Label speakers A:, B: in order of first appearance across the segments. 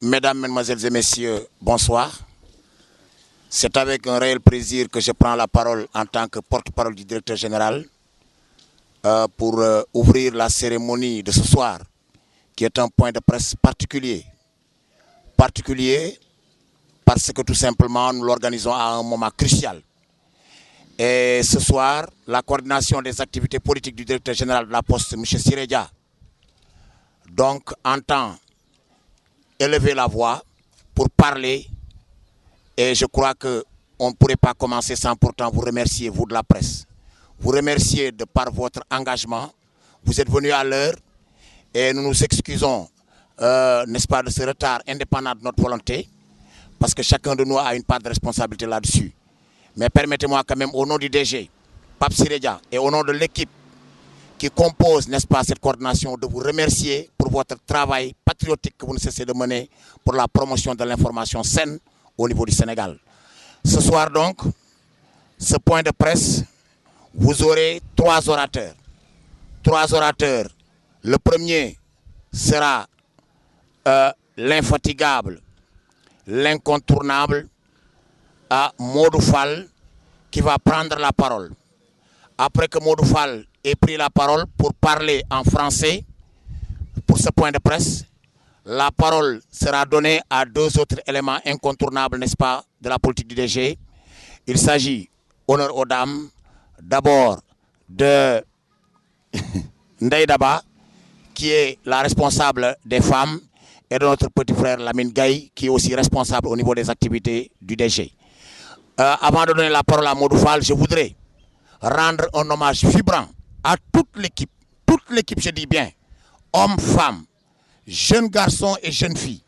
A: Mesdames, Mesdemoiselles et Messieurs, bonsoir. C'est avec un réel plaisir que je prends la parole en tant que porte-parole du directeur général pour ouvrir la cérémonie de ce soir, qui est un point de presse particulier. Particulier parce que tout simplement nous l'organisons à un moment crucial. Et ce soir, la coordination des activités politiques du directeur général de la Poste, M. Siredia, donc entend élever la voix pour parler. Et je crois qu'on ne pourrait pas commencer sans pourtant vous remercier, vous de la presse. Vous remercier de par votre engagement. Vous êtes venus à l'heure et nous nous excusons, n'est-ce pas, de ce retard indépendant de notre volonté, parce que chacun de nous a une part de responsabilité là-dessus. Mais permettez-moi quand même, au nom du DG, Pape Siredia, et au nom de l'équipe qui compose, n'est-ce pas, cette coordination, de vous remercier pour votre travail patriotique que vous ne cessez de mener pour la promotion de l'information saine au niveau du Sénégal. Ce soir donc, ce point de presse, vous aurez trois orateurs. Trois orateurs. Le premier sera l'infatigable, l'incontournable à Modou Fall qui va prendre la parole. Après que Modou Fall ait pris la parole pour parler en français pour ce point de presse, la parole sera donnée à deux autres éléments incontournables, n'est-ce pas, de la politique du DG. Il s'agit, honneur aux dames, d'abord de Ndeye Daba, qui est la responsable des femmes, et de notre petit frère Lamine Gaye, qui est aussi responsable au niveau des activités du DG. Avant de donner la parole à Modou Fall, je voudrais rendre un hommage vibrant à toute l'équipe, je dis bien, hommes, femmes, jeunes garçons et jeunes filles,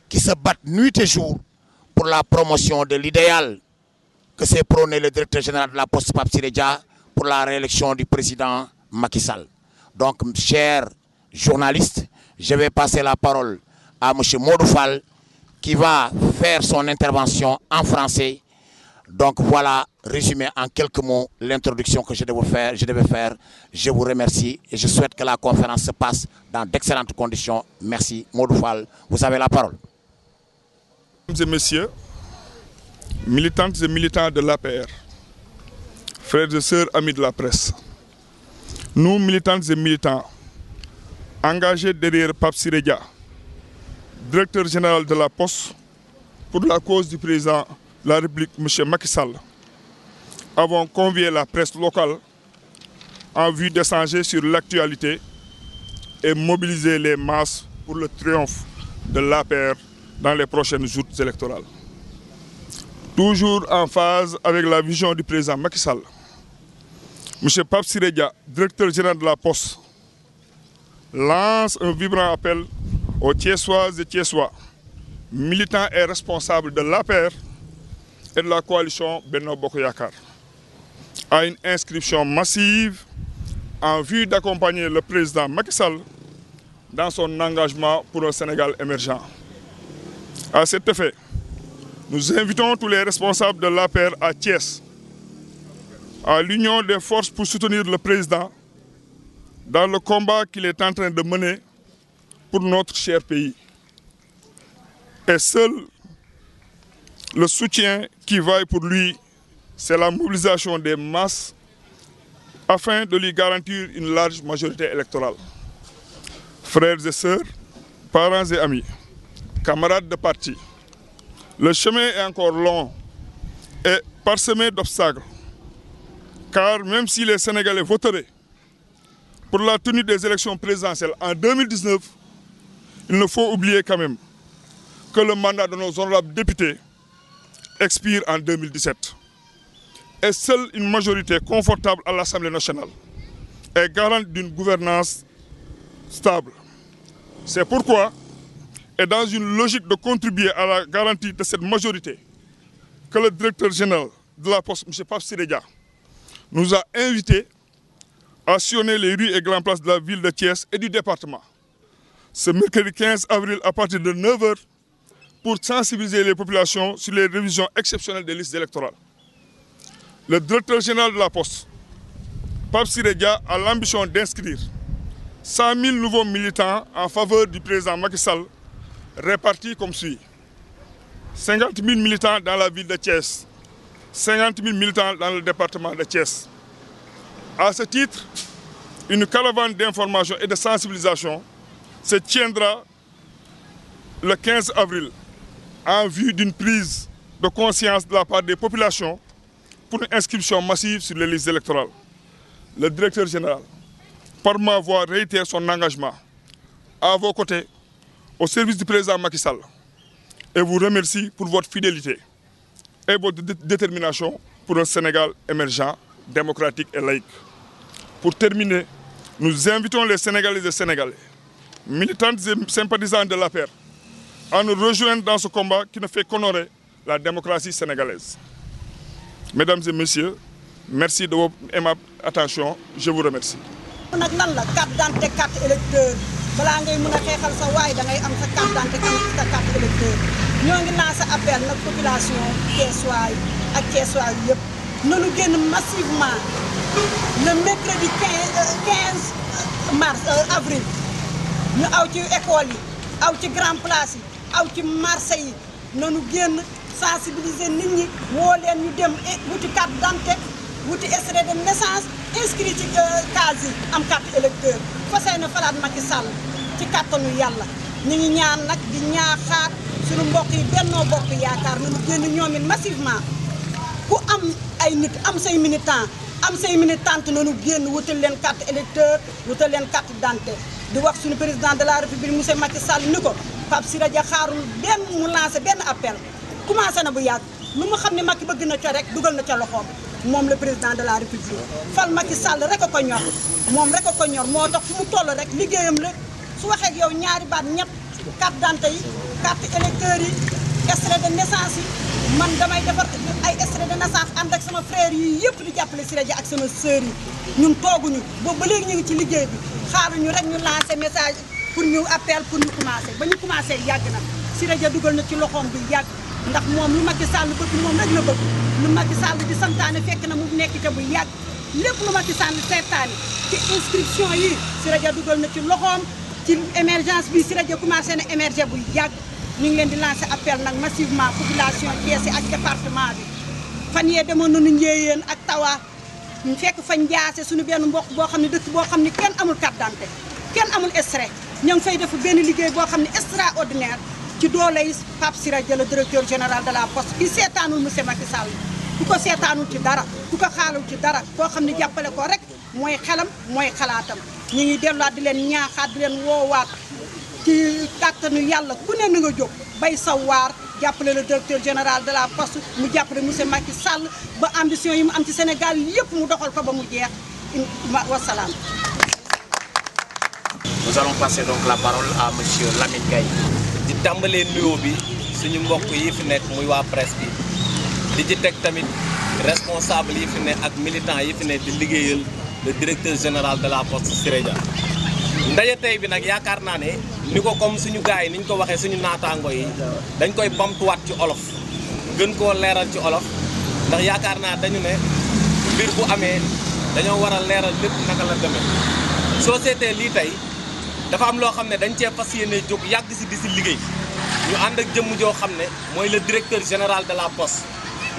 A: qui se battent nuit et jour pour la promotion de l'idéal que s'est prôné le directeur général de la Poste, Pape Siredia, pour la réélection du président Macky Sall. Donc, chers journalistes, je vais passer la parole à M. Modou Fall, qui va faire son intervention en français. Donc voilà, résumé en quelques mots, l'introduction que je devais faire. Je vous remercie et je souhaite que la conférence se passe dans d'excellentes conditions. Merci. Modou Fall, vous avez la parole.
B: Mesdames et messieurs, militantes et militants de l'APR, frères et sœurs, amis de la presse, nous, militantes et militants, engagés derrière Pape Siredia, directeur général de la Poste, pour la cause du président de la République, M. Macky Sall, avons convié la presse locale en vue d'échanger sur l'actualité et mobiliser les masses pour le triomphe de l'APR dans les prochaines joutes électorales. Toujours en phase avec la vision du président Macky Sall, M. Pape Siredia, directeur général de la Poste, lance un vibrant appel aux Thiessoises et Thiessois, militants et responsables de l'APR et de la coalition Benno Bokk Yakaar, à une inscription massive en vue d'accompagner le président Macky Sall dans son engagement pour un Sénégal émergent. À cet effet, nous invitons tous les responsables de l'APR à Thiès, à l'union des forces pour soutenir le président dans le combat qu'il est en train de mener pour notre cher pays. Et seul le soutien qui vaille pour lui, c'est la mobilisation des masses afin de lui garantir une large majorité électorale. Frères et sœurs, parents et amis, camarades de parti, le chemin est encore long et parsemé d'obstacles, car même si les Sénégalais voteraient pour la tenue des élections présidentielles en 2019, il ne faut oublier quand même que le mandat de nos honorables députés expire en 2017. Et seule une majorité confortable à l'Assemblée nationale est garante d'une gouvernance stable. C'est pourquoi, et dans une logique de contribuer à la garantie de cette majorité, que le directeur général de la Poste, M. Pape Siredia, nous a invités à sillonner les rues et grandes places de la ville de Thiès et du département ce mercredi 15 avril à partir de 9 h pour sensibiliser les populations sur les révisions exceptionnelles des listes électorales. Le directeur général de la Poste, Pape Siredia, a l'ambition d'inscrire 100 000 nouveaux militants en faveur du président Macky Sall répartis comme suit. 50 000 militants dans la ville de Thiès, 50 000 militants dans le département de Thiès. À ce titre, une caravane d'information et de sensibilisation se tiendra le 15 avril en vue d'une prise de conscience de la part des populations pour une inscription massive sur les listes électorales. Le directeur général, par ma voix, réitère son engagement à vos côtés, au service du président Macky Sall, et vous remercie pour votre fidélité et votre détermination pour un Sénégal émergent, démocratique et laïque. Pour terminer, nous invitons les Sénégalaises et Sénégalais, militantes et sympathisants de l'APR, à nous rejoindre dans ce combat qui ne fait qu'honorer la démocratie sénégalaise. Mesdames et messieurs, merci de votre aimable attention. Je vous remercie.
C: nag nan la carte d'identité carte électeur balaa ngay mën a xeexal sa waay da ngay am sa carte d'identité sa carte électeur ñoo ngi lancé appel nag population Thiessois ak Thiessois yëpp nanu génn massivement le mercredi 15 avril ñu aw ci école yi aw ci grand place yi aw ci marché yi nanu génn sensibiliser nit ñi woo leen ñu dem wuti carte d'identité wuti extrait de naissance inscrit ci case yi am carte électeur fas yéene falaat Macky Sall ci kattanu yàlla ñu ngi ñaan nag di ñaaxaat suñu mbokk yi Benno Bokk Yaakaar nañu génn ñoom it massivement ku am ay nit am say militant am say militante nañu génn wutal leen carte électeur wutal leen carte d'identité di wax suñu président de la république monsieur Macky Sall ni ko Pape Siré Dia xaarul benn mu lancé benn appel commencé na bu yàgg lu mu xam ne Macky bëgg na ca rek dugal na ca loxoom moom le président de la république fal Macky Sall rek a ko ñor moom rek a ko ñor moo tax fu mu toll rek liggéeyam la su waxee ak yow ñaari baat ñett carte d'identité yi carte électeur yi extrait de naissance yi man damay defar ay extrait de naissance ànd ak sama frère yi yëpp di jàppale Siré Dia ak sama sœur yi ñun tooguñu boobu ba léegi ñu ngi ci liggéey bi xaaruñu rek ñu lancer message pour ñu appel pour ñu commencer ba ñu commencer yàgg na Siré Dia dugal na ci loxoom bi yàgg ndax moom lu Macky Sall bëgg moom rek la bëgg lu Macky Sall di santaane fekk na mu nekk ca bu yàgg lépp lu Macky Sall seetaane ci inscription yi Siré Dia dugal na ci loxoom ci émergence bi Siré Dia commencé na émerger bu yàgg ñu ngi leen di lancer appel nag massivement population Thiès ak département bi fan yee demoon nañu Njéyeen ak Tawa ñu fekk fa Njaase suñu benn mbokk boo xam ne dëkk boo xam ne kenn amul carte d'identité kenn amul extrait ñoo ngi fay def benn liggéey boo xam ne extraordinaire ci dooley Pape Siré Dia le directeur général de la poste ki seetaanul monsieur Macky Sall ku ko seetaanul ci dara ku ko xaalul ci dara koo xam ne jàppale ko rek mooy xelam mooy xalaatam ñu ngi delluwaat di leen ñaaxaat di leen woowaat ci kàttanu yàlla ku ne na nga jóg bay sa waar jàppale le directeur général de la poste mu jàppale monsieur Macky Sall ba ambition yi mu am ci Sénégal yëpp mu doxal ko ba mu jeex wasalaam.
D: Nous allons passer donc la parole à monsieur Lamine Gaye. di tàmbalee nuyoo bi suñu mbokk yi fi nekk muy waa presse bi di ci teg tamit responsable yi fi ne ak militant yi fi ne di liggéeyal le directeur général de la poste Siré Dia. ndaje tey bi nag yaakaar naa ne ni ko comme suñu gars yi ni ñu ko waxee suñu naataango yi dañ koy bamtuwaat ci olof gën koo leeral ci olof ndax yaakaar naa dañu ne mbir bu amee dañoo war a leeral lépp naka la demee soo seetee lii tey dafa am loo xam ne dañ cee fas yéene jóg yàgg si di si liggéey ñu ànd ak jëmm joo xam ne mooy le directeur général de la poste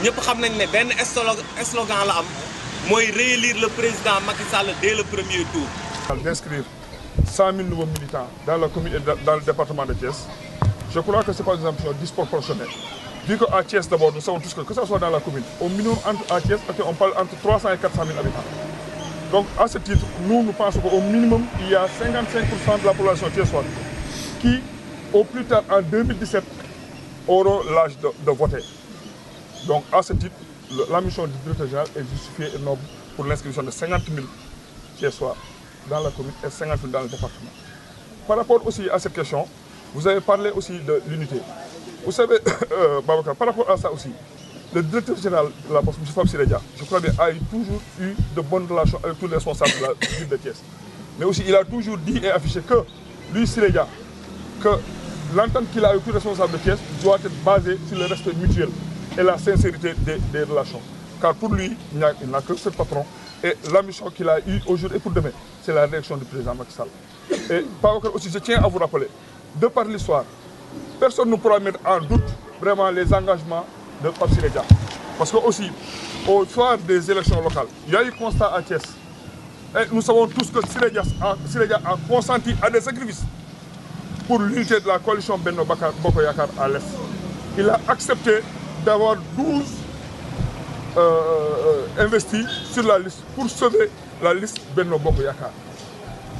D: ñëpp xam nañ ne benn slogan la am mooy réélire le président Macky Sall dès le premier tour.
B: D'inscrire 100 000 nouveaux militants dans la commune et dans le département de Thiès, je crois que ce n'est pas une ambition disproportionnée. Vu qu'à Thiès d'abord, nous savons tous que ce soit dans la commune, au minimum à Thiès, on parle entre 300 et 400 000 habitants. Donc à ce titre, nous pensons qu'au minimum, il y a 55% de la population thiessoise qui, au plus tard en 2017, auront l'âge de voter. Donc à ce titre, la mission du directeur général est justifiée et noble pour l'inscription de 50 000 thiessois dans la commune et 50 000 dans le département. Par rapport aussi à cette question, vous avez parlé aussi de l'unité. Vous savez, Babacar, par rapport à ça aussi, le directeur général de la poste, M. Pape Siré Dia, je crois bien, a toujours eu de bonnes relations avec tous les responsables de la ville de Thiès. Mais aussi, il a toujours dit et affiché que, lui, Siré Dia, que l'entente qu'il a avec tous les responsables de Thiès doit être basée sur le respect mutuel et la sincérité des relations. Car pour lui, il n'a que ce patron. Et la mission qu'il a eue aujourd'hui et pour demain, c'est la réaction du président Macky Sall. Et Babacar aussi, je tiens à vous rappeler, de par l'histoire, personne ne pourra mettre en doute vraiment les engagements de Pape Siré Dia. Parce que aussi, au soir des élections locales, il y a eu constat à Thiès. Et nous savons tous que Siré Dia a consenti à des sacrifices pour l'unité de la coalition Benno Bokk Yakaar à l'Est. Il a accepté d'avoir 12 investis sur la liste pour sauver la liste Benno Bokk Yakaar.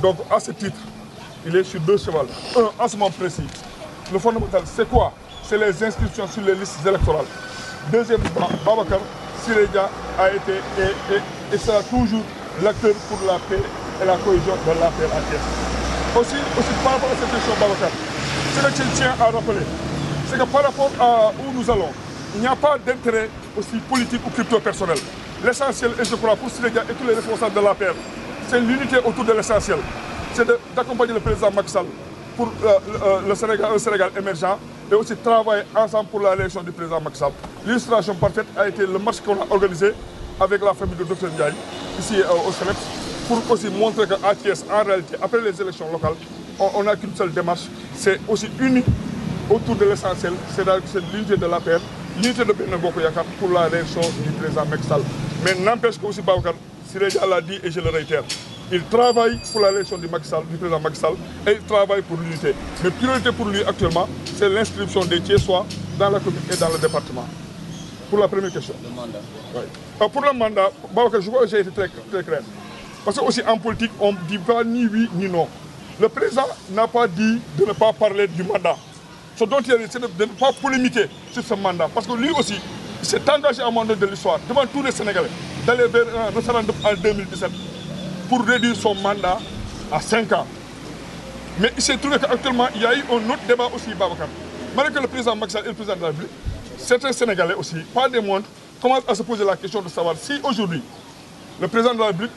B: Donc à ce titre, il est sur deux chevals. Un, en ce moment précis, le fondamental c'est quoi? C'est les inscriptions sur les listes électorales. Deuxièmement, Babacar Siré Dia a été et sera toujours l'acteur pour la paix et la cohésion de l'APR à Thiès. Aussi par rapport à cette question, Babacar, ce que je tiens à rappeler, c'est que par rapport à où nous allons, il n'y a pas d'intérêt aussi politique ou crypto-personnel. L'essentiel, et je crois, pour Siré Dia et tous les responsables de l'APR, c'est l'unité autour de l'essentiel. C'est d'accompagner le président Macky Sall pour le Sénégal, un Sénégal émergent, et aussi travailler ensemble pour la réélection du président Macky Sall. L'illustration parfaite a été le marche qu'on a organisé avec la famille de Dr Ndiaye, ici au CNEPS, pour aussi montrer qu'à Thiès, en réalité, après les élections locales, on n'a qu'une seule démarche, c'est aussi uni autour de l'essentiel, c'est l'unité de l'APR, l'unité de Benno Bokk Yakaar pour la réélection du président Macky Sall. Mais n'empêche qu'aussi Babacar, Siré Dia l'a dit et je le réitère, il travaille pour la réélection du président Macky Sall et il travaille pour l'unité. Mais priorité pour lui actuellement, c'est l'inscription des Thiessois dans la commune et dans le département. Pour la première question. Le mandat. Oui. Pour le mandat, Babacar, je vois que j'ai été très clair. Parce que aussi en politique, on ne dit pas ni oui ni non. Le président n'a pas dit de ne pas parler du mandat. Ce dont il a dit, c'est de ne pas polémiquer sur ce mandat. Parce que lui aussi, il s'est engagé à un moment de l'histoire, devant tous les Sénégalais, d'aller vers un référendum en 2017 pour réduire son mandat à 5 ans. Mais il s'est trouvé qu'actuellement, il y a eu un autre débat aussi, Babacar. Malgré que le président Macky Sall est le président de la République, certains Sénégalais aussi, pas des moindres, commencent à se poser la question de savoir si aujourd'hui, le président de la République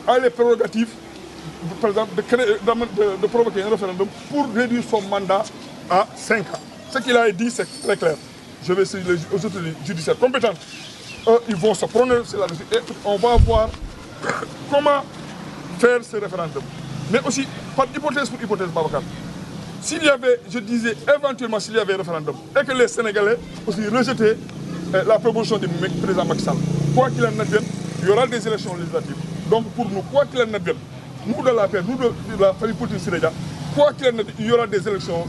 B: a les prérogatives, par exemple, de provoquer un référendum pour réduire son mandat à 5 ans. Ce qu'il a dit, c'est très clair. Je vais essayer aux autorités judiciaires compétentes. Ils vont se prononcer là-dessus et on va voir comment faire ce référendum. Mais aussi, par hypothèse pour hypothèse, Babacar, s'il y avait, je disais, éventuellement s'il y avait un référendum et que les Sénégalais aussi rejetaient la proposition du président Macky Sall, quoi qu'il en advienne, il y aura des élections législatives. Donc pour nous, quoi qu'il en advienne, nous de la paix, nous de la famille politique Siré Dia, quoi qu'il en advienne, il y aura des élections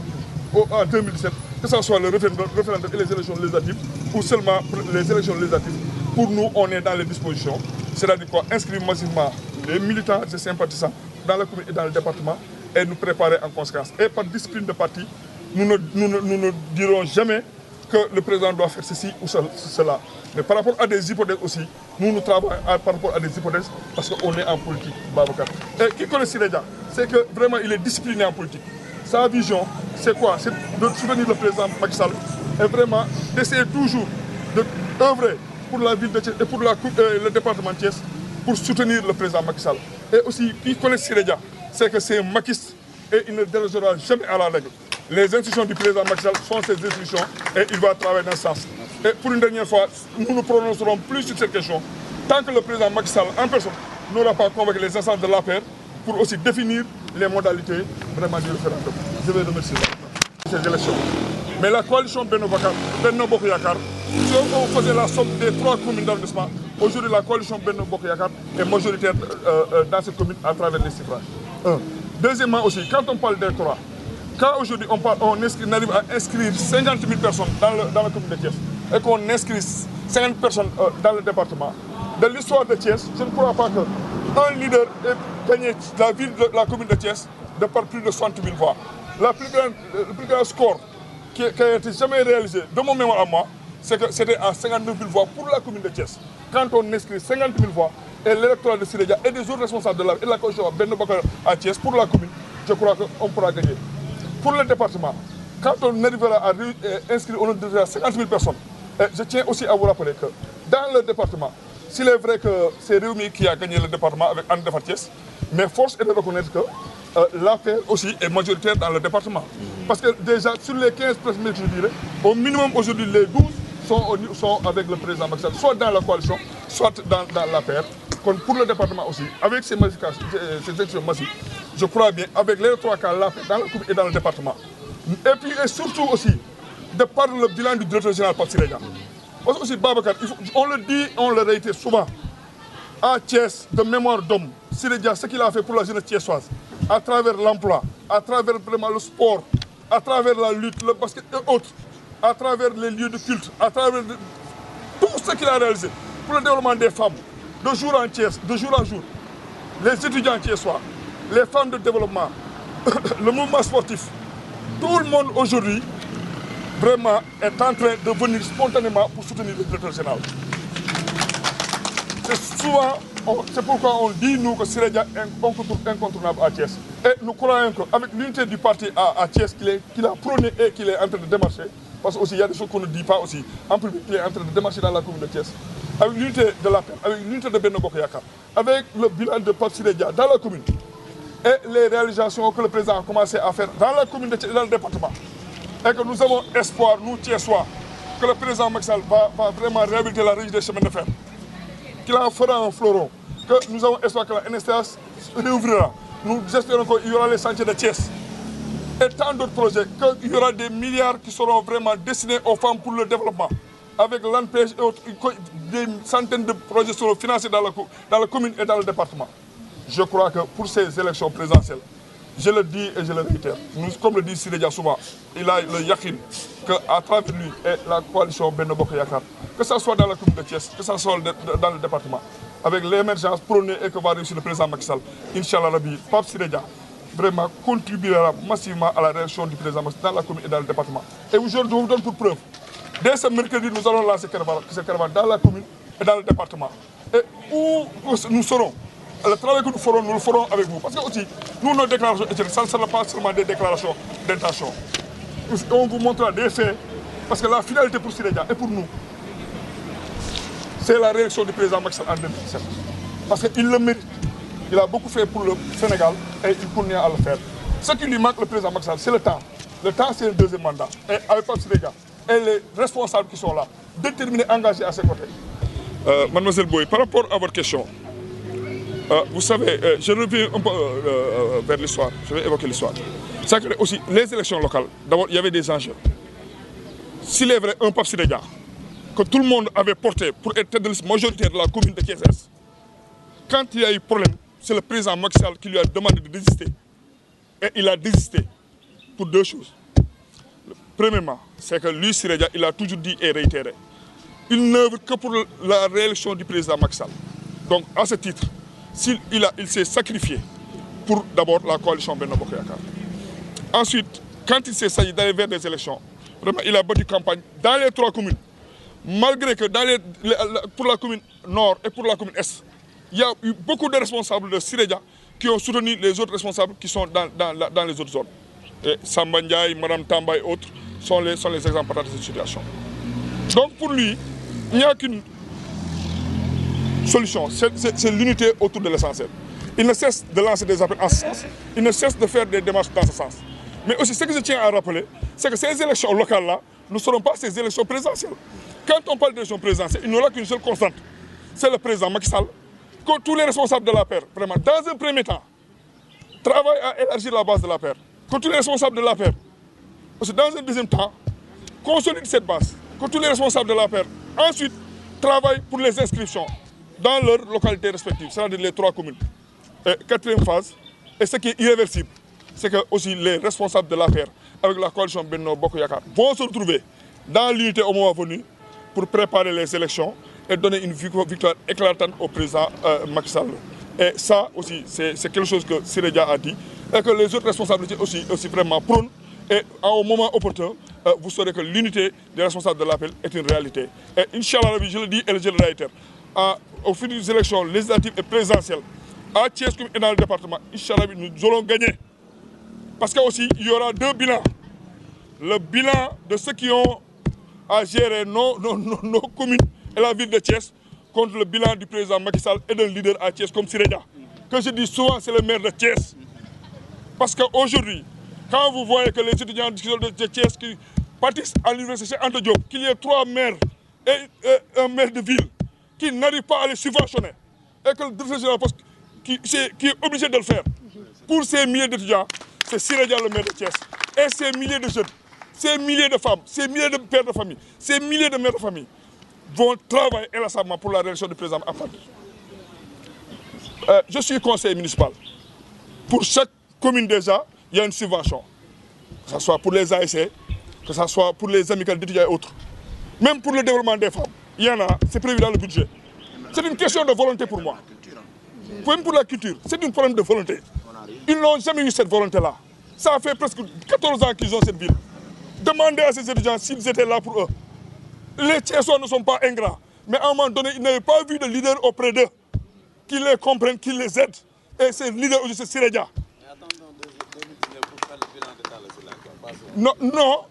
B: en 2017, que ce soit le référendum et les élections législatives, ou seulement les élections législatives. Pour nous, on est dans les dispositions, c'est-à-dire quoi, inscrire massivement les militants et sympathisants dans la commune et dans le département et nous préparer en conséquence. Et par discipline de parti, nous ne dirons jamais que le président doit faire ceci ou cela. Mais par rapport à des hypothèses aussi, nous travaillons par rapport à des hypothèses parce qu'on est en politique, Babacar. Et qui connaît Siré Dia, c'est que vraiment il est discipliné en politique. Sa vision, c'est quoi? C'est de soutenir le président Macky Sall et vraiment d'essayer toujours d'œuvrer pour la ville de Thiès et pour le département de Thiès pour soutenir le président Macky Sall. Et aussi, qui connaît Siré Dia, c'est que c'est un maquiste et il ne dérogera jamais à la règle. Les institutions du président Macky Sall sont ses institutions et il va travailler dans ce sens. Et pour une dernière fois, nous ne prononcerons plus sur cette question tant que le président Macky Sall en personne n'aura pas convoqué les instances de l'APR pour aussi définir les modalités vraiment du référendum. Je vais remercier ces élections. Mais la coalition Benno Bokk Yakaar, si on faisait la somme des 3 communes d'arrondissement, aujourd'hui la coalition Benno Bokk Yakaar est majoritaire dans cette commune à travers les suffrages. Deuxièmement aussi, quand on parle d'électorat, quand aujourd'hui on arrive à inscrire 50 000 personnes dans la commune de Thiès et qu'on inscrit 50 personnes dans le département, de l'histoire de Thiès, je ne crois pas qu'un leader ait gagné la commune de Thiès de par plus de 60 000 voix. Le plus grand score qui a été jamais réalisé, de mon mémoire à moi, c'est que c'était à 59 000 voix pour la commune de Thiès. Quand on inscrit 50 000 voix et l'électorat de Siré Dia et des autres responsables de la coalition Benno Bokk Yakaar à Thiès pour la commune, je crois qu'on pourra gagner. Pour le département, quand on arrivera à inscrire, on devra 50 000 personnes. Et je tiens aussi à vous rappeler que dans le département, s'il est vrai que c'est Rewmi qui a gagné le département avec Anne Defar Thiès, mais force est de reconnaître que l'APR aussi est majoritaire dans le département. Parce que déjà, sur les 15 premiers, je dirais, au minimum aujourd'hui, les 12 sont avec le président Macky Sall, soit dans la coalition, soit dans l'APR. Pour le département aussi, avec ces modifications, ces élections massives, je crois bien, avec les 3 cas l'APR dans la commune et dans le département. Et puis, et surtout aussi, de par le bilan du directeur général Pape Siré Dia. Parce que aussi Babacar, on le dit, on le réitère souvent, à Thiès, de mémoire d'homme, Siré Dia, ce qu'il a fait pour la jeunesse thiessoise, à travers l'emploi, à travers vraiment le sport, à travers la lutte, le basket et autres, à travers les lieux de culte, à travers tout ce qu'il a réalisé pour le développement des femmes, de jour en Thiès, de jour en jour, les étudiants thiessois, les femmes de développement, le mouvement sportif, tout le monde aujourd'hui vraiment est en train de venir spontanément pour soutenir le directeur général. C'est pourquoi on dit nous que Siré Dia est incontournable à Thiès. Et nous croyons qu'avec l'unité du parti à Thiès qu'il a prôné et qu'il est en train de démarcher, parce qu'il y a des choses qu'on ne dit pas aussi, en public, il est en train de démarcher dans la commune de Thiès, avec l'unité de la paix, avec l'unité de Benno Bokk Yakaar, avec le bilan de Pape Siré Dia dans la commune, et les réalisations que le président a commencé à faire dans la commune de Thiès et dans le département. Et que nous avons espoir, nous Thiessois, que le président Macky Sall va vraiment réhabiliter la régie des chemins de fer, qu'il en fera un fleuron, que nous avons espoir que la NSTS réouvrira. Nous espérons qu'il y aura les chantiers de Thiès et tant d'autres projets, qu'il y aura des milliards qui seront vraiment destinés aux femmes pour le développement. Avec l'ANPEJ et autres, des centaines de projets seront financés dans la commune et dans le département. Je crois que pour ces élections présidentielles, je le dis et je le réitère, comme le dit Siré Dia souvent, il a le yakin qu'à travers lui et la coalition Benno Bokk Yakaar, que ce soit dans la commune de Thiès, que ce soit dans le département, avec l'émergence prônée et que va réussir le président Macky Sall, Inch'Allah Rabbi, Pape Siré Dia vraiment contribuera massivement à la réaction du président Macky Sall dans la commune et dans le département. Et aujourd'hui, je vous donne pour preuve. Dès ce mercredi, nous allons lancer cette caravane dans la commune et dans le département. Et où nous serons, le travail que nous le ferons avec vous. Parce que aussi, nous, nos déclarations, ça ne sera pas seulement des déclarations d'intention. On vous montrera des faits, parce que la finalité pour Siré Dia et pour nous, c'est la réélection du président Macky Sall en 2017. Parce qu'il le mérite. Il a beaucoup fait pour le Sénégal et il continue à le faire. Ce qui lui manque, le président Macky Sall, c'est le temps. Le temps, c'est un deuxième mandat. Et avec Pape Siré Dia et les responsables qui sont là, déterminés, engagés à ses côtés. Mademoiselle Boye, par rapport à votre question, vous savez, je reviens un peu vers l'histoire, je vais évoquer l'histoire. C'est que aussi, les élections locales, d'abord, il y avait des enjeux. S'il est vrai, un Pape Siré Dia, que tout le monde avait porté pour être tête de liste majoritaire de la commune de Thiès, quand il y a eu problème, c'est le président Macky Sall qui lui a demandé de désister. Et il a désisté pour deux choses. Premièrement, c'est que lui, Siré Dia, il a toujours dit et réitéré. Il n'œuvre que pour la réélection du président Macky Sall. Donc, à ce titre, il s'est sacrifié pour d'abord la coalition Benno Bokk Yakaar. Ensuite, quand il s'est s'agit d'aller vers des élections, vraiment, il a battu campagne dans les trois communes. Malgré que pour la commune Nord et pour la commune Est, il y a eu beaucoup de responsables de Siré Dia qui ont soutenu les autres responsables qui sont dans les autres zones. Et Samba Ndiaye, Madame Tamba et autres sont les exemples de cette situation. Donc pour lui, il n'y a qu'une solution, c'est l'unité autour de l'essentiel. Il ne cesse de lancer des appels en ce sens, il ne cesse de faire des démarches dans ce sens. Mais aussi ce que je tiens à rappeler, c'est que ces élections locales-là ne seront pas ces élections présidentielles. Quand on parle d'élections présidentielles, il n'y aura qu'une seule constante, c'est le président Macky Sall, que tous les responsables de la paix, vraiment, dans un premier temps, travaillent à élargir la base de la paix. Que tous les responsables de la paix, aussi dans un deuxième temps, consolident cette base. Que tous les responsables de la paix, ensuite, travaillent pour les inscriptions dans leurs localités respectives, c'est-à-dire les trois communes. Et quatrième phase, et ce qui est irréversible, c'est que aussi les responsables de la paix, avec la coalition Benno Bokk Yakaar, vont se retrouver dans l'unité au moment venu pour préparer les élections et donner une victoire éclatante au président Macky Sall. Et ça aussi, c'est quelque chose que Siré Dia a dit et que les autres responsabilités aussi vraiment prônent. Et au moment opportun, vous saurez que l'unité des responsables de l'appel est une réalité. Et Inch'Allah, je le dis et je le réitère, au fil des élections législatives et présidentielles, à Thiès et dans le département, Inch'Allah, nous allons gagner. Parce qu'aussi, il y aura deux bilans. Le bilan de ceux qui ont à gérer nos communes et la ville de Thiès contre le bilan du président Macky Sall et d'un leader à Thiès comme Siré Dia. Que je dis souvent, c'est le maire de Thiès. Parce qu'aujourd'hui, quand vous voyez que les étudiants de Thiès qui partissent à l'université Anta Diop, qu'il y ait 3 maires et un maire de ville qui n'arrivent pas à les subventionner, et que le directeur général qui est obligé de le faire pour ces milliers d'étudiants, c'est Siré Dia, le maire de Thiès, et ces milliers de jeunes. ces milliers de femmes, ces milliers de pères de famille, ces milliers de mères de famille vont travailler inlassablement pour la réélection du président Ahmed. Je suis conseiller municipal. Pour chaque commune déjà, il y a une subvention. Que ce soit pour les ASC, que ce soit pour les amicales d'étudiants et autres. Même pour le développement des femmes, il y en a, c'est prévu dans le budget. C'est une question de volonté pour moi. Même pour la culture, c'est un problème de volonté. Ils n'ont jamais eu cette volonté-là. Ça fait presque 14 ans qu'ils ont cette ville. Demandez à ces étudiants s'ils étaient là pour eux. Les Thiessois ne sont pas ingrats. Mais à un moment donné, ils n'avaient pas vu de leader auprès d'eux qui les comprennent, qui les aident. Et ces leaders aujourd'hui, c'est Sirédia. Non,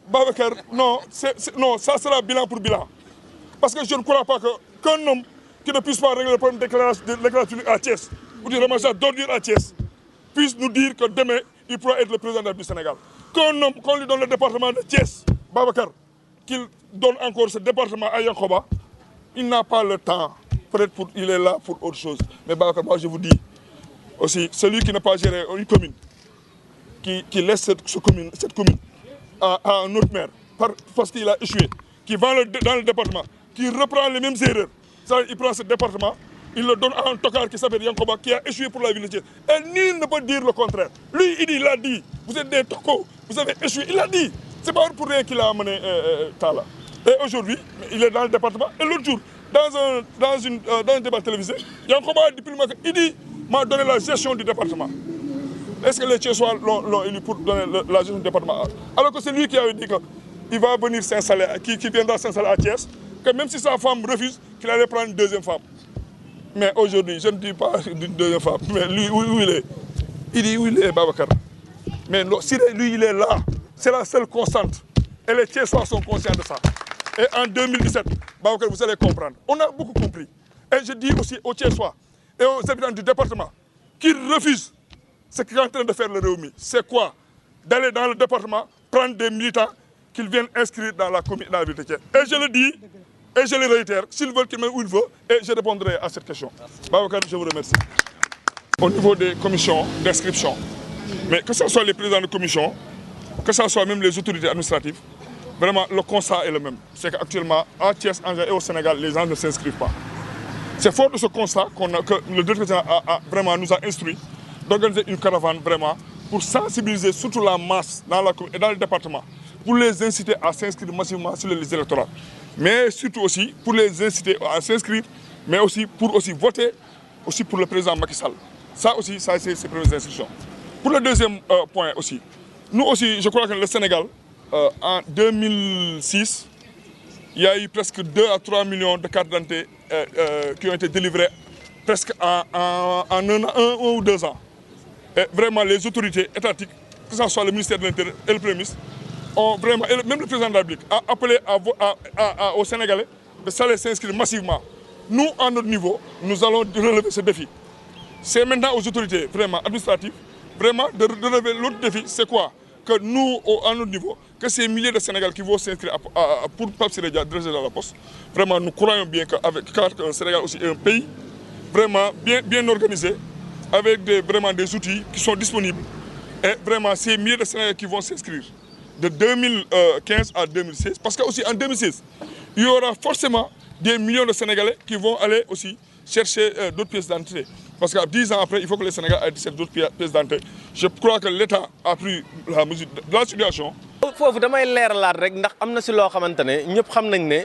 B: Babacar, non, non, ça sera bilan pour bilan. Parce que je ne crois pas qu'un homme qui ne puisse pas régler le problème de l'éclairage public à Thiès, ou du ramassage d'ordures à Thiès, puisse nous dire que demain, il pourra être le président du Sénégal. Qu'un homme, qu'on lui donne le département de Thiès, Babacar, qu'il donne encore ce département à Yankoba, il n'a pas le temps. Peut-être il est là pour autre chose. Mais Babacar, moi je vous dis, aussi, celui qui n'a pas géré une commune, qui laisse cette commune à un autre maire, parce qu'il a échoué, qui va dans le département, qui reprend les mêmes erreurs, ça, il prend ce département, il le donne à un tocard qui s'appelle Yankoba, qui a échoué pour la ville de Thiès. Et nul ne peut dire le contraire. Lui, il l'a dit. Vous êtes des tocos, vous avez échoué. Il l'a dit. C'est pas pour rien qu'il a amené Tala. Et aujourd'hui, il est dans le département. Et l'autre jour, dans un débat télévisé, Yankoba, depuis le matin, il dit, m'a donné la gestion du département. Est-ce que les Thiessois l'ont élu pour donner la gestion du département? Alors que c'est lui qui avait dit qu'il va venir s'installer, qui viendra s'installer à Thiès, que même si sa femme refuse, qu'il allait prendre une deuxième femme. Mais aujourd'hui, je ne dis pas d'une deuxième femme, mais lui, où il est? Il dit où il est, Babacar. Mais lui, il est là. C'est la seule constante. Et les Thiessois sont conscients de ça. Et en 2017, Babacar, vous allez comprendre. On a beaucoup compris. Et je dis aussi aux Thiessois et aux habitants du département qui refusent ce qu'est en train de faire le Réumi. C'est quoi? D'aller dans le département, prendre des militants qu'ils viennent inscrire dans la commune, dans la ville de Thiès. Et je le dis, et je le réitère, s'ils veulent qu'ils me où ils veulent, et je répondrai à cette question. Babacar, je vous remercie. Au niveau des commissions d'inscription, mais que ce soit les présidents de commission, que ce soit même les autorités administratives, vraiment le constat est le même. C'est qu'actuellement, à Thiès et au Sénégal, les gens ne s'inscrivent pas. C'est fort de ce constat que le directeur vraiment nous a instruit d'organiser une caravane vraiment pour sensibiliser surtout la masse dans la commune et dans le département, pour les inciter à s'inscrire massivement sur les listes électorales. Mais surtout aussi pour les inciter à s'inscrire, mais aussi pour voter aussi pour le président Macky Sall. Ça aussi, ça c'est ses premières instructions. Pour le deuxième point aussi, nous aussi, je crois que le Sénégal, en 2006, il y a eu presque 2 à 3 millions de cartes d'identité qui ont été délivrées presque en un ou 2 ans. Et vraiment, les autorités étatiques, que ce soit le ministère de l'Intérieur et le Premier ministre, ont vraiment, et même le président de la République, a appelé aux Sénégalais de s'aller s'inscrire massivement. Nous, à notre niveau, nous allons relever ce défi. C'est maintenant aux autorités vraiment administratives, vraiment de relever l'autre défi. C'est quoi? Que nous, à notre niveau, que ces milliers de Sénégalais qui vont s'inscrire pour Pape Sirédia dresser dans la poste, vraiment nous croyons bien car le Sénégal aussi est un pays vraiment bien organisé, avec vraiment des outils qui sont disponibles. Et vraiment ces milliers de Sénégalais qui vont s'inscrire de 2015 à 2016. Parce qu'aussi en 2016, il y aura forcément des millions de Sénégalais qui vont aller aussi chercher d'autres pièces d'identité. Parce que 10 ans après, il faut que les Sénégalais aient d'autres pièces d'identité. Je crois que l'État a pris la mesure de la situation.
D: foofu damay leeralaat rek ndax am na si loo xamante ne ñëpp xam nañ ne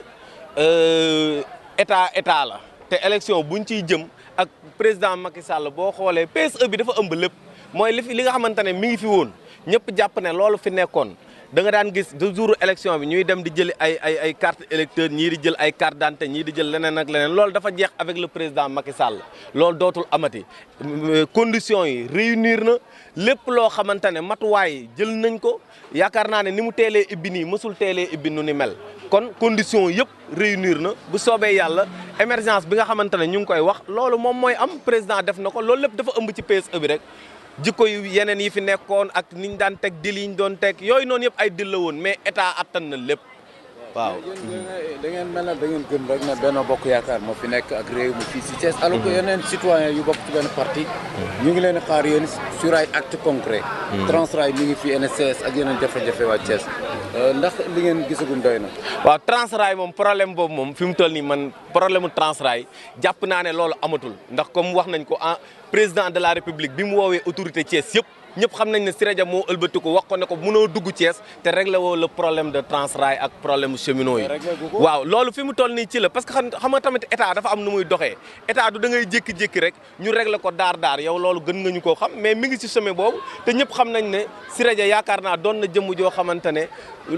D: état la te élection buñ ciy jëm ak président Macky Sall boo xoolee PSE bi dafa ëmb lépp mooy li nga xamante ne mi ngi fi woon ñëpp jàpp ne loolu fi nekkoon. da nga daan gis de jour élection bi ñuy dem di jëli ay carte électeur ñii di jël ay carte d'identité ñii di jël leneen ak leneen loolu dafa jeex avec le président Macky Sall loolu dootul amati conditions yi réunir na lépp loo xamante ne matuwaay jël nañ ko yaakaar naa ne ni mu teelee ibbi nii mësul teelee ibbi nu ni mel kon conditions yëpp réunir na bu soobee yàlla émergence bi nga xamante ne ñu ngi koy wax loolu moom mooy am président def na ko loolu lépp dafa ëmb ci PSE bi rek jikko yu yeneen yi fi nekkoon ak niñ daan teg dil yi ñu doon teg yooyu noonu yëpp ay dil la woon mais état attan na lépp waaw.
E: da ngeen mel ne da ngeen gëm rek ne Benno Bokk Yaakaar moo fi nekk ak réew mi fii si Thiès. alors que yeneen citoyens yu bokk ci benn parti. ñu ngi leen di xaar yéen sur ay actes concrets. Transrail mi ngi fi NSCS ak yeneen jafe-jafe waa Thiès ndax li ngeen gisagum doy na.
D: waaw Transrail moom problème boobu moom fi mu toll nii man problème mu Transrail jàpp naa ne loolu amatul ndax comme wax nañ ko président de la République bi mu woowee autorité Thiès yëpp. ñëpp xam nañ ne Siré Dia moo ëlbati ko wax ko ne ko mënoo dugg Thiès te réglé woo le problème de Transrail ak problème cheminot yi waaw loolu fi mu toll nii ci la parce que xam nga tamit état dafa am nu muy doxee état du da ngay jékki-jékki rek ñu réglé ko daar yow loolu gën nga ñu koo xam mais mi ngi ci chemin boobu te ñëpp xam nañ ne Siré Dia yaakaar naa doon na jëmm joo xamante ne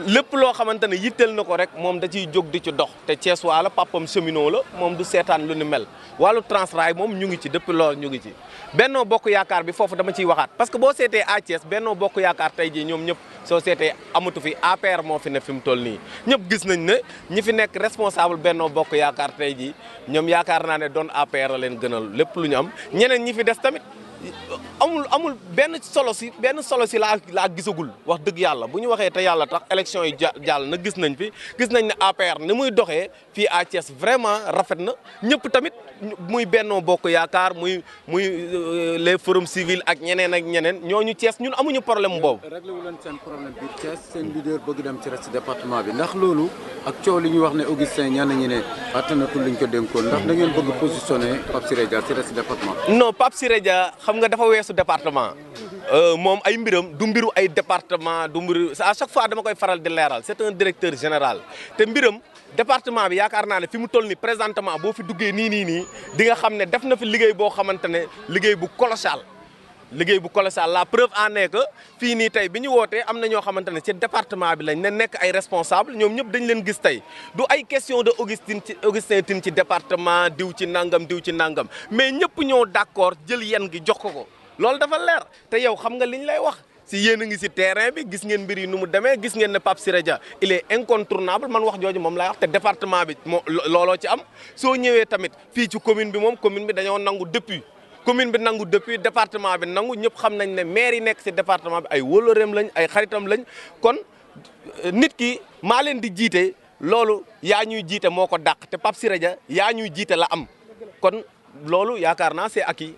D: lépp loo xamante ne yitteel na ko rek moom da ciy jóg di ci dox te Thiès waa la papam cheminot la moom du seetaan lu ni mel wàllu Transrail moom ñu ngi ci depuis loolu ñu ngi ci Benno Bokk Yaakaar bi foofu dama ciy waxaat parce que boo seetee à Thiès Benno Bokk Yaakaar tey jii ñoom ñëpp soo seetee amatu fi APR moo fi ne fi mu toll nii ñëpp gis nañ ne ñi fi nekk responsable Benno Bokk Yaakaar tey jii ñoom yaakaar naa ne doon APR la leen gënal lépp lu ñu am ñeneen ñi fi des tamit amul benn solo si laa gisagul wax dëgg yàlla bu ñu waxee te yàlla tax élection yi jàll na gis nañ ne APR ni muy doxee fii à Thiès vraiment rafet na ñëpp tamit muy Benno Bokk Yaakaar muy les forums civils ak ñeneen ñooñu Thiès ñun amuñu problème boobu.
E: réglé wu leen seen problème biir Thiès seen leader bëgg dem ci reste département bi ndax loolu ak coow li ñuy wax ne Augustin ñaan nañu ne attanatul liñ ko dénkoon ndax da ngeen bëgg positionner Pape Siré Dia ci reste département.
D: non Pape Siré Dia xam nga dafa weesu département moom ay mbiram du mbiru ay département du mbiru à chaque fois dama koy faral di leeral c'est un directeur général te mbiram département bi yaakaar naa ne fi mu toll nii présentement boo fi duggee nii di nga xam ne def na fi liggéey boo xamante ne liggéey bu colossal la preuve en est que fii nii tey bi ñu wootee am na ñoo xamante ne ci département bi lañ ne nekk ay responsable ñoom ñëpp dañ leen gis tey du ay question de Augustin Tine ci département diw ci nangam mais ñëpp ñoo d'accord jël yen gi jox ko loolu dafa leer te yow xam nga liñ lay wax si yéen a ngi si terrain bi gis ngeen mbir yi nu mu demee gis ngeen ne Pape Siré Dia il est incontournable man wax jooju moom laay wax te département bi moo looloo ci am soo ñëwee tamit fii ci commune bi moom commune bi dañoo nangu depuis département bi nangu ñëpp xam nañ ne maire yi nekk si département bi ay wóoloreem lañ ay xaritam lañ kon nit ki maa leen di jiite loolu yaa ñuy jiite moo ko dàq te Pape Siré Dia yaa ñuy jiite la am kon loolu yaakaar naa c'est acquis